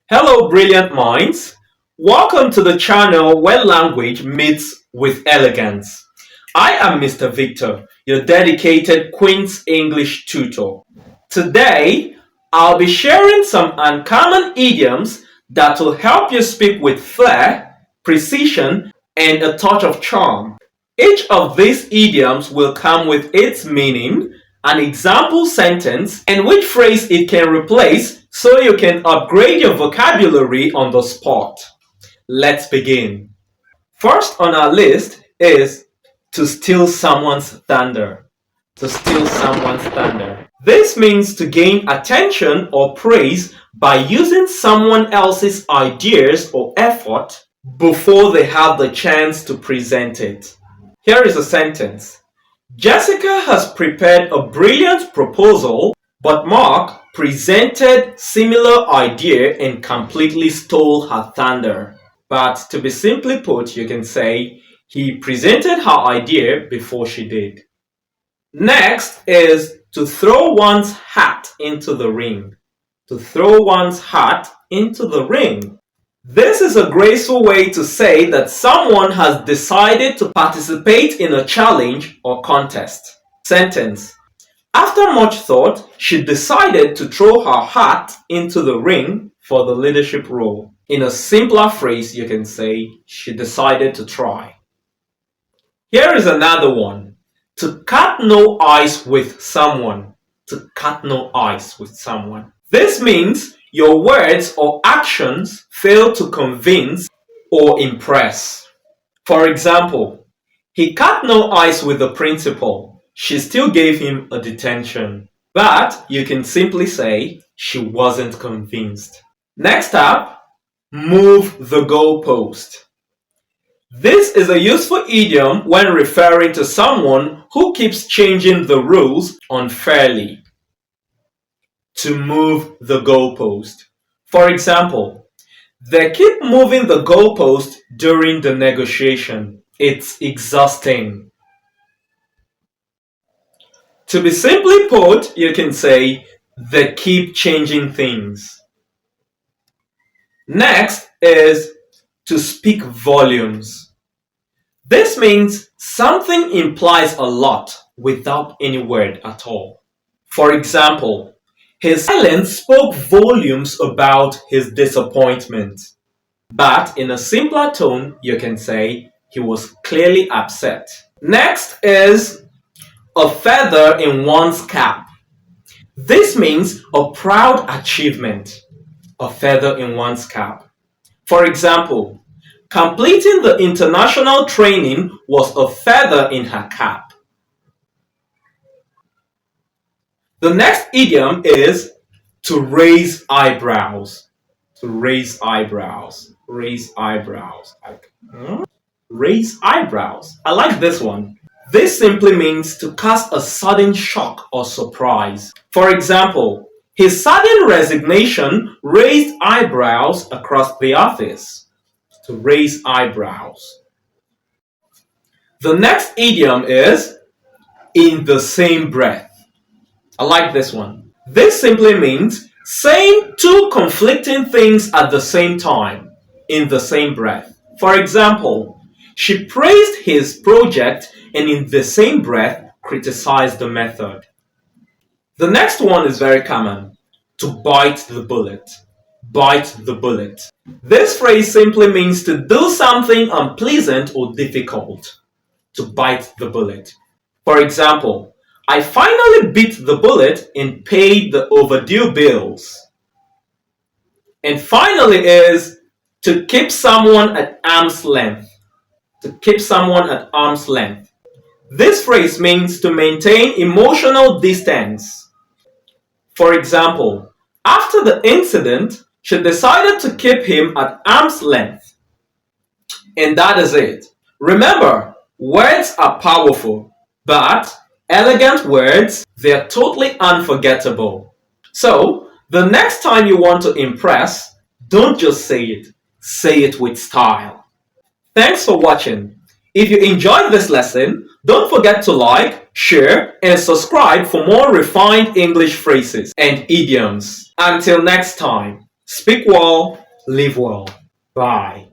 Hello, brilliant minds. Welcome to the channel where language meets with elegance. I am Mr. Victor, your dedicated Queen's English tutor. Today, I'll be sharing some uncommon idioms that will help you speak with flair, precision, and a touch of charm. Each of these idioms will come with its meaning, an example sentence, and which phrase it can replace so you can upgrade your vocabulary on the spot. Let's begin. First on our list is to steal someone's thunder. To steal someone's thunder. This means to gain attention or praise by using someone else's ideas or effort before they have the chance to present it. Here is a sentence. Jessica has prepared a brilliant proposal, but Mark presented similar idea and completely stole her thunder. But to be simply put, you can say he presented her idea before she did. Next is to throw one's hat into the ring. To throw one's hat into the ring. This is a graceful way to say that someone has decided to participate in a challenge or contest. Sentence. After much thought, she decided to throw her hat into the ring for the leadership role. In a simpler phrase, you can say she decided to try. Here is another one. To cut no ice with someone. To cut no ice with someone. This means your words or actions fail to convince or impress. For example, he cut no ice with the principal. She still gave him a detention. But you can simply say she wasn't convinced. Next up, move the goalpost. This is a useful idiom when referring to someone who keeps changing the rules unfairly. To move the goalpost. For example, they keep moving the goalpost during the negotiation. It's exhausting. To be simply put, you can say they keep changing things. Next is to speak volumes. This means something implies a lot without any word at all. For example, his silence spoke volumes about his disappointment. But in a simpler tone, you can say he was clearly upset. Next is a feather in one's cap. This means a proud achievement. A feather in one's cap. For example, completing the international training was a feather in her cap. The next idiom is to raise eyebrows. To raise eyebrows. Raise eyebrows. Raise eyebrows. I like this one. This simply means to cause a sudden shock or surprise. For example, his sudden resignation raised eyebrows across the office. To raise eyebrows. The next idiom is in the same breath. I like this one. This simply means saying two conflicting things at the same time, in the same breath. For example, she praised his project and in the same breath criticized the method. The next one is very common. To bite the bullet. Bite the bullet. This phrase simply means to do something unpleasant or difficult. To bite the bullet. For example, I finally bit the bullet and paid the overdue bills. And finally is to keep someone at arm's length. To keep someone at arm's length. This phrase means to maintain emotional distance. For example, after the incident, she decided to keep him at arm's length. And that is it. Remember, words are powerful, but elegant words, they're totally unforgettable. So, the next time you want to impress, don't just say it with style. Thanks for watching. If you enjoyed this lesson, don't forget to like, share, and subscribe for more refined English phrases and idioms. Until next time. Speak well, live well. Bye.